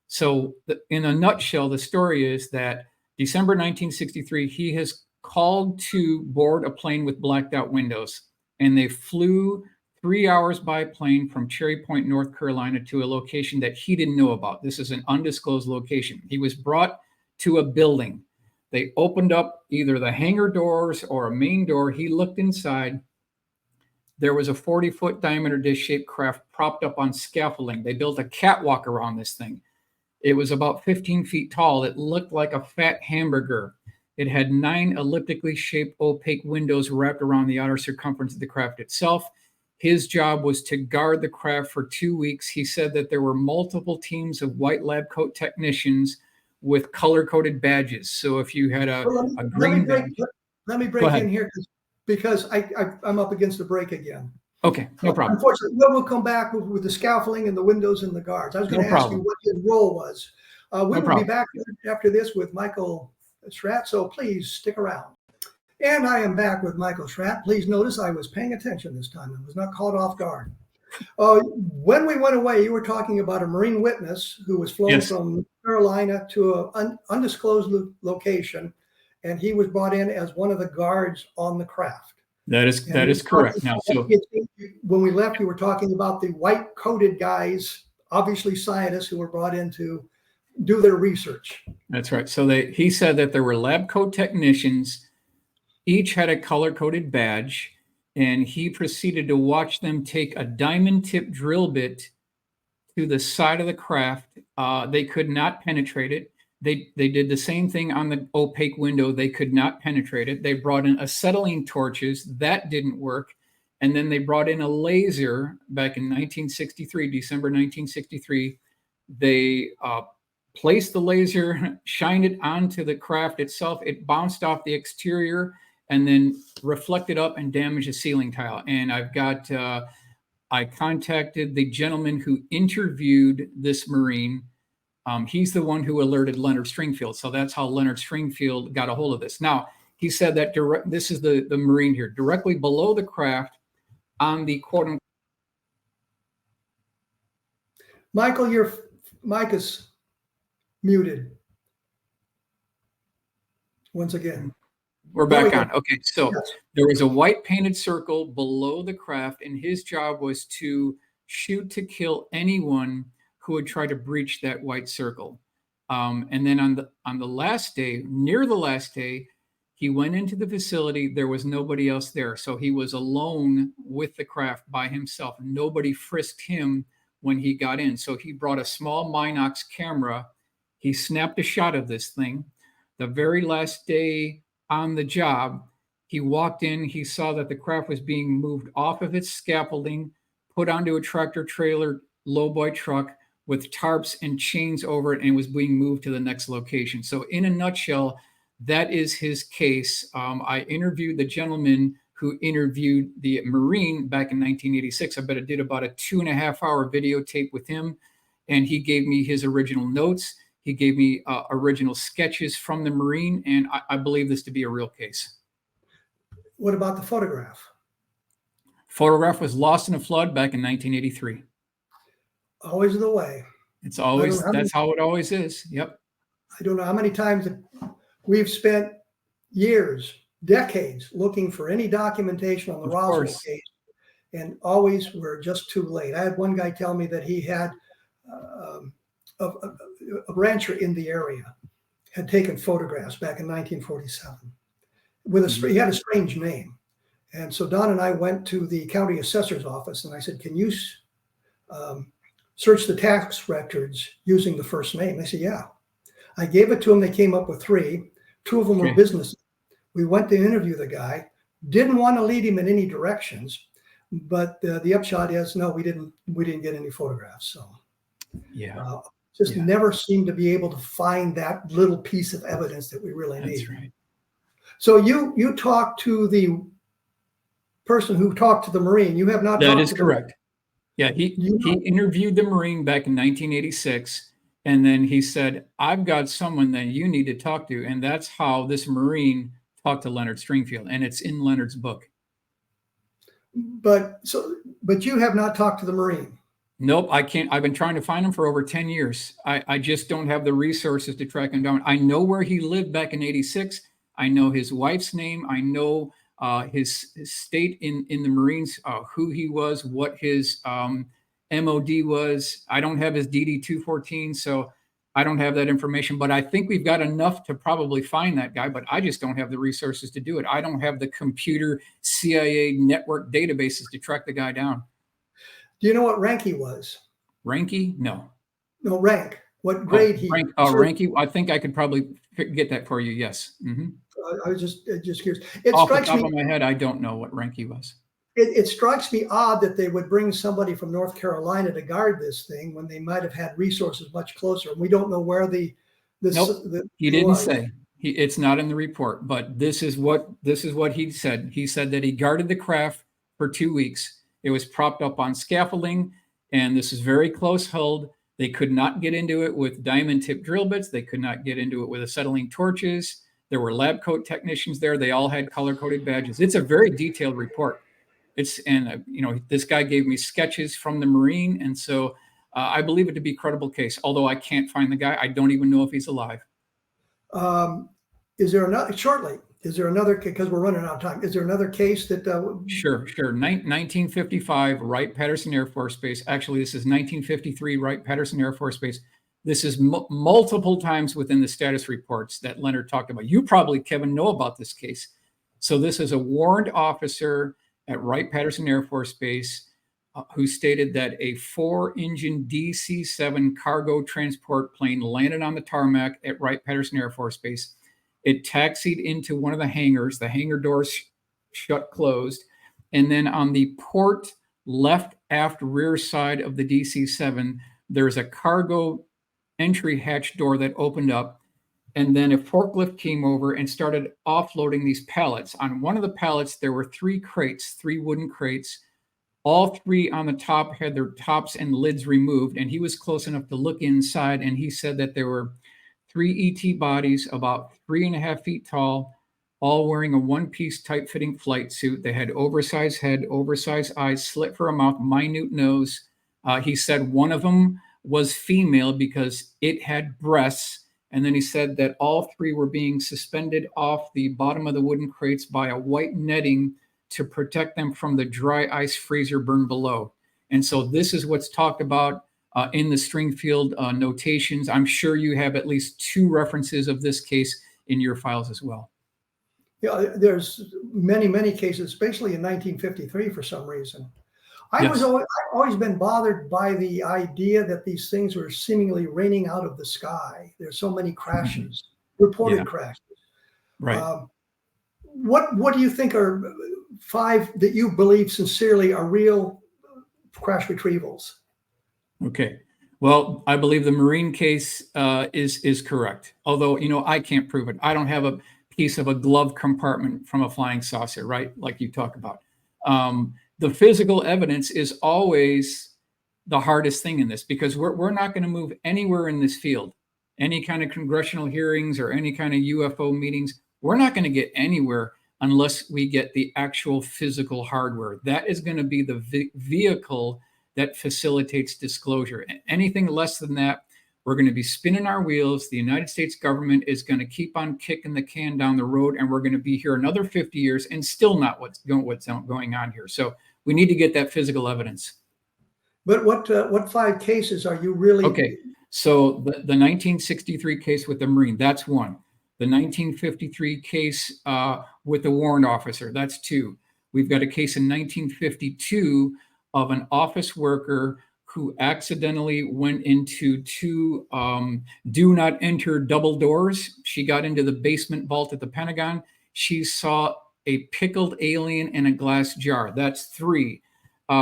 Speaker 3: So in a nutshell, the story is that December 1963, he has called to board a plane with blacked out windows, and they flew 3 hours by plane from Cherry Point, North Carolina, to a location that he didn't know about. This is an undisclosed location. He was brought to a building They opened up either the hangar doors or a main door. He looked inside. There was a 40-foot diameter dish-shaped craft propped up on scaffolding. They built a catwalk around this thing. It was about 15 feet tall. It looked like a fat hamburger. It had 9 elliptically shaped opaque windows wrapped around the outer circumference of the craft itself. His job was to guard the craft for 2 weeks. He said that there were multiple teams of white lab coat technicians with color-coded badges. So if you had a green badge.
Speaker 2: Let me break in here because I'm up against the break again.
Speaker 3: Okay, no problem.
Speaker 2: Unfortunately, we'll come back with the scaffolding and the windows and the guards. I was going to ask you what his role was. We will be back after this with Michael SCHRATT, so please stick around. And I am back with Michael SCHRATT. Please notice I was paying attention this time and was not caught off guard. When we went away, you were talking about a Marine witness who was flown from Carolina to an undisclosed location, and he was brought in as one of the guards on the craft.
Speaker 3: That is correct. Now, so
Speaker 2: when we left, you were talking about the white-coated guys, obviously scientists who were brought in to do their research.
Speaker 3: That's right. So he said that there were lab coat technicians. Each had a color-coded badge, and he proceeded to watch them take a diamond-tip drill bit to the side of the craft. They could not penetrate it. They did the same thing on the opaque window. They could not penetrate it. They brought in acetylene torches. That didn't work. And then they brought in a laser back in 1963, December 1963. They placed the laser, shined it onto the craft itself. It bounced off the exterior and then reflected up and damaged the ceiling tile. And I contacted the gentleman who interviewed this Marine. He's the one who alerted Leonard Stringfield. So that's how Leonard Stringfield got a hold of this. Now, he said that this is the Marine here, directly below the craft on the quote unquote.
Speaker 2: Michael, your mic is muted. Once again.
Speaker 3: We're back on. Okay, so there was a white painted circle below the craft, and his job was to shoot to kill anyone who would try to breach that white circle. And then on the last day, near the last day, he went into the facility. There was nobody else there. So he was alone with the craft by himself. Nobody frisked him when he got in. So he brought a small Minox camera. He snapped a shot of this thing. The very last day on the job, he walked in. He saw that the craft was being moved off of its scaffolding, put onto a tractor trailer lowboy truck with tarps and chains over it, and was being moved to the next location. So in a nutshell, that is his case. I interviewed the gentleman who interviewed the Marine back in 1986. I bet I did about a 2.5-hour videotape with him, and he gave me his original notes. He gave me original sketches from the Marine, and I believe this to be a real case.
Speaker 2: What about the photograph?
Speaker 3: Photograph was lost in a flood back in 1983.
Speaker 2: Always the way.
Speaker 3: It's always, that's how it always is. Yep.
Speaker 2: I don't know how many times we've spent years, decades looking for any documentation on the Roswell case, and always we're just too late. I had one guy tell me that he had a rancher in the area had taken photographs back in 1947 with he had a strange name. And so Don and I went to the county assessor's office, and I said, can you search the tax records using the first name? They said, yeah. I gave it to them. They came up with 3. 2 of them were business. We went to interview the guy, didn't want to lead him in any directions, but the upshot is, no, we didn't get any photographs. So never seemed to be able to find that little piece of evidence that we really need.
Speaker 3: That's right.
Speaker 2: So you talked to the person who talked to the Marine. You have not.
Speaker 3: That is correct. Yeah, he interviewed the Marine back in 1986, and then he said, I've got someone that you need to talk to. And that's how this Marine talked to Leonard Stringfield, and it's in Leonard's book.
Speaker 2: But you have not talked to the Marine.
Speaker 3: Nope, I can't. I've been trying to find him for over 10 years. I just don't have the resources to track him down. I know where he lived back in 86. I know his wife's name. I know his state in the Marines, who he was, what his MOD was. I don't have his DD-214, so I don't have that information, but I think we've got enough to probably find that guy, but I just don't have the resources to do it. I don't have the computer CIA network databases to track the guy down.
Speaker 2: Do you know what rank he was?
Speaker 3: Ranky? No.
Speaker 2: No, rank. What grade he?
Speaker 3: Ranky. I think I could probably get that for you. Yes. Mm-hmm.
Speaker 2: I was just curious. It
Speaker 3: Off the
Speaker 2: strikes
Speaker 3: top
Speaker 2: me.
Speaker 3: of my head, I don't know what rank he was.
Speaker 2: It strikes me odd that they would bring somebody from North Carolina to guard this thing when they might have had resources much closer. And we don't know where
Speaker 3: he didn't say. It's not in the report, but this is what he said. He said that he guarded the craft for 2 weeks. It was propped up on scaffolding, and this is very close hulled. They could not get into it with diamond tip drill bits. They could not get into it with acetylene torches. There were lab coat technicians there. They all had color coded badges. It's a very detailed report. This guy gave me sketches from the Marine. And so I believe it to be a credible case, although I can't find the guy. I don't even know if he's alive.
Speaker 2: Is there another, because we're running out of time, is there another case that?
Speaker 3: Sure. 1955, Wright-Patterson Air Force Base. Actually, this is 1953, Wright-Patterson Air Force Base. This is multiple times within the status reports that Leonard talked about. You probably, Kevin, know about this case. So this is a warrant officer at Wright-Patterson Air Force Base who stated that a 4-engine DC-7 cargo transport plane landed on the tarmac at Wright-Patterson Air Force Base. It taxied into one of the hangars. The hangar doors shut closed. And then on the port left aft rear side of the DC-7, there's a cargo entry hatch door that opened up. And then a forklift came over and started offloading these pallets. On one of the pallets, there were 3 wooden crates. All 3 on the top had their tops and lids removed. And he was close enough to look inside. And he said that there were 3 ET bodies about 3.5 feet tall, all wearing a one-piece tight-fitting flight suit. They had oversized head, oversized eyes, slit for a mouth, minute nose. He said one of them was female because it had breasts. And then he said that all 3 were being suspended off the bottom of the wooden crates by a white netting to protect them from the dry ice freezer burn below. And so this is what's talked about in the Stringfield notations. I'm sure you have at least 2 references of this case in your files as well.
Speaker 2: Yeah, there's many cases, especially in 1953 for some reason. I've always been bothered by the idea that these things were seemingly raining out of the sky. There's so many crashes, reported crashes.
Speaker 3: Right.
Speaker 2: What do you think are 5 that you believe sincerely are real crash retrievals?
Speaker 3: Okay. Well, I believe the Marine case is correct. Although, I can't prove it. I don't have a piece of a glove compartment from a flying saucer, right? Like you talk about. The physical evidence is always the hardest thing in this, because we're not going to move anywhere in this field. Any kind of congressional hearings or any kind of UFO meetings, we're not going to get anywhere unless we get the actual physical hardware. That is going to be the vehicle that facilitates disclosure. Anything less than that, we're going to be spinning our wheels. The United States government is going to keep on kicking the can down the road, and we're going to be here another 50 years and still not what's going on here. So we need to get that physical evidence.
Speaker 2: But what 5 cases are you really?
Speaker 3: Okay, so the 1963 case with the Marine, that's 1. The 1953 case with the warrant officer, that's 2. We've got a case in 1952 of an office worker who accidentally went into 2 do not enter double doors. She got into the basement vault at the Pentagon. She saw a pickled alien in a glass jar. That's 3.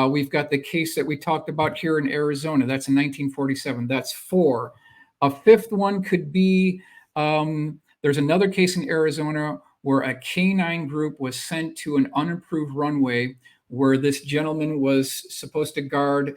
Speaker 3: We've got the case that we talked about here in Arizona. That's in 1947. That's 4. A 5th one could be, there's another case in Arizona where a K-9 group was sent to an unimproved runway where this gentleman was supposed to guard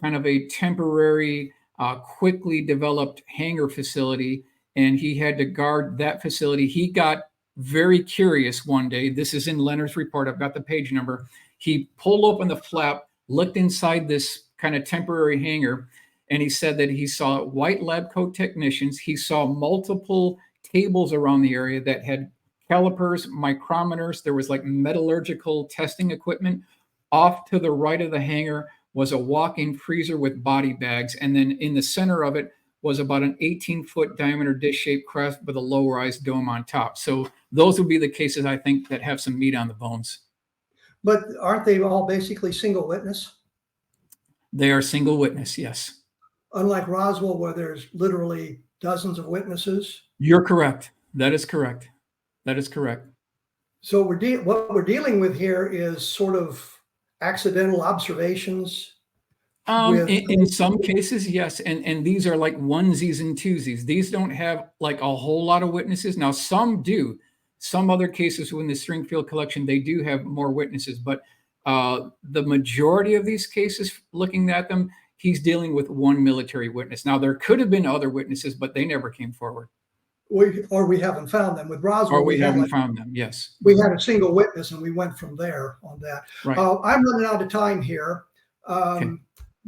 Speaker 3: kind of a temporary, quickly developed hangar facility, and he had to guard that facility. He got very curious one day. This is in Leonard's report. I've got the page number. He pulled open the flap, looked inside this kind of temporary hangar, and he said that he saw white lab coat technicians. He saw multiple tables around the area that had calipers, micrometers. There was like metallurgical testing equipment. Off to the right of the hangar was a walk-in freezer with body bags. And then in the center of it was about an 18-foot diameter dish-shaped craft with a low-rise dome on top. So those would be the cases, I think, that have some meat on the bones.
Speaker 2: But aren't they all basically single witness?
Speaker 3: They are single witness, yes.
Speaker 2: Unlike Roswell, where there's literally dozens of witnesses.
Speaker 3: You're correct. That is correct. That is correct.
Speaker 2: So what we're dealing with here is sort of accidental observations.
Speaker 3: In some cases, yes. And these are like onesies and twosies. These don't have like a whole lot of witnesses. Now, some do. Some other cases within the Stringfield collection, they do have more witnesses. But the majority of these cases, looking at them, he's dealing with one military witness. Now, there could have been other witnesses, but they never came forward.
Speaker 2: We haven't found them. With Roswell,
Speaker 3: or we haven't found them, yes.
Speaker 2: We had a single witness, and we went from there on that.
Speaker 3: Right.
Speaker 2: I'm running out of time here.
Speaker 3: Okay.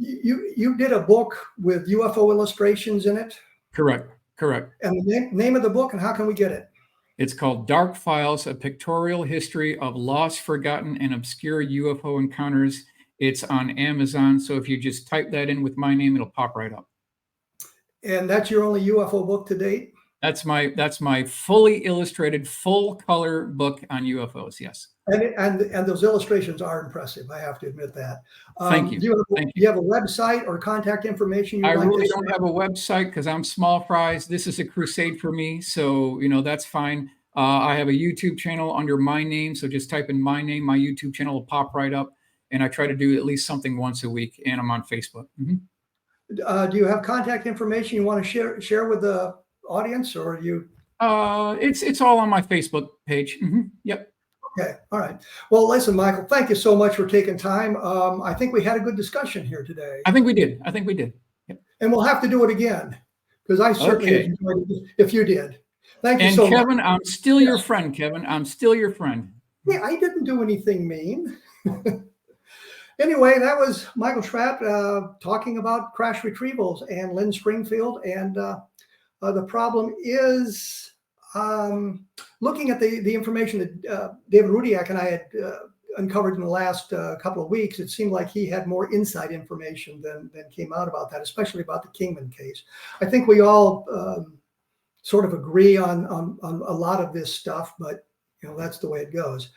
Speaker 2: You did a book with UFO illustrations in it?
Speaker 3: Correct.
Speaker 2: And the name of the book, and how can we get it?
Speaker 3: It's called Dark Files, A Pictorial History of Lost, Forgotten, and Obscure UFO Encounters. It's on Amazon. So if you just type that in with my name, it'll pop right up.
Speaker 2: And that's your only UFO book to date?
Speaker 3: That's my fully illustrated, full color book on UFOs. Yes.
Speaker 2: And those illustrations are impressive. I have to admit that.
Speaker 3: Thank you.
Speaker 2: Do you have a website or contact information?
Speaker 3: I really don't have a website because I'm small fries. This is a crusade for me. So, that's fine. I have a YouTube channel under my name. So just type in my name. My YouTube channel will pop right up. And I try to do at least something once a week. And I'm on Facebook.
Speaker 2: Do you have contact information you want to share with the audience, or are you?
Speaker 3: It's all on my Facebook page. Yep.
Speaker 2: Okay. All right. Well, listen, Michael, thank you so much for taking time. I think we had a good discussion here today.
Speaker 3: I think we did. Yep.
Speaker 2: And we'll have to do it again, because I certainly enjoyed it if you did. Thank you so much.
Speaker 3: And Kevin, I'm still your friend, Kevin. I'm still your friend.
Speaker 2: Yeah, I didn't do anything mean. Anyway, that was Michael SCHRATT talking about crash retrievals and Lynn Springfield. And the problem is looking at the information that David Rudiak and I had uncovered in the last couple of weeks. It seemed like he had more inside information than came out about that, especially about the Kingman case. I think we all sort of agree on a lot of this stuff, but that's the way it goes.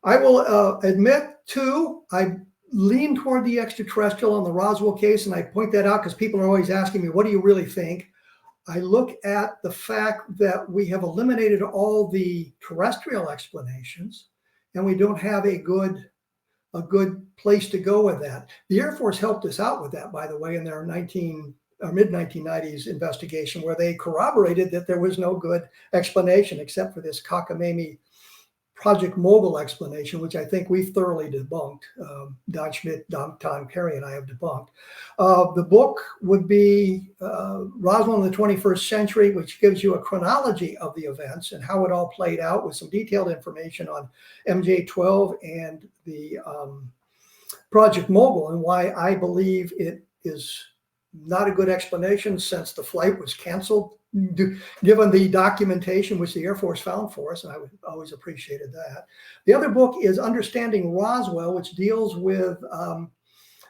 Speaker 2: I will admit, too, I lean toward the extraterrestrial on the Roswell case, and I point that out because people are always asking me, what do you really think? I look at the fact that we have eliminated all the terrestrial explanations, and we don't have a good place to go with that. The Air Force helped us out with that, by the way, in their mid-1990s investigation, where they corroborated that there was no good explanation except for this cockamamie Project Mogul explanation, which I think we've thoroughly debunked. Don Schmidt, Tom Carey, and I have debunked. The book would be Roswell in the 21st Century, which gives you a chronology of the events and how it all played out with some detailed information on MJ-12 and the Project Mogul, and why I believe it is not a good explanation since the flight was canceled, given the documentation which the Air Force found for us, and I always appreciated that. The other book is Understanding Roswell, which deals with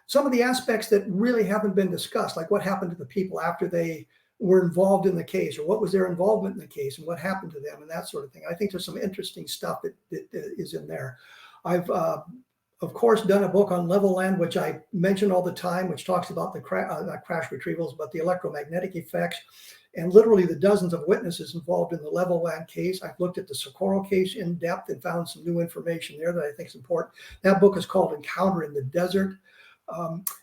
Speaker 2: some of the aspects that really haven't been discussed, like what happened to the people after they were involved in the case, or what was their involvement in the case, and what happened to them, and that sort of thing. I think there's some interesting stuff that is in there. I've of course, done a book on Level Land, which I mention all the time, which talks about the crash retrievals, but the electromagnetic effects, and literally the dozens of witnesses involved in the Level Land case. I've looked at the SCHRATT case in depth and found some new information there that I think is important. That book is called Encounter in the Desert.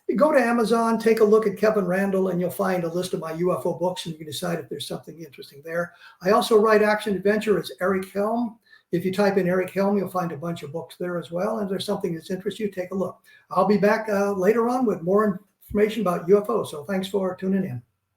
Speaker 2: You go to Amazon, take a look at Kevin Randle, and you'll find a list of my UFO books, and you can decide if there's something interesting there. I also write action adventure as Eric Helm. If you type in Eric Helm, you'll find a bunch of books there as well. And if there's something that's interests you, take a look. I'll be back later on with more information about UFOs. So thanks for tuning in.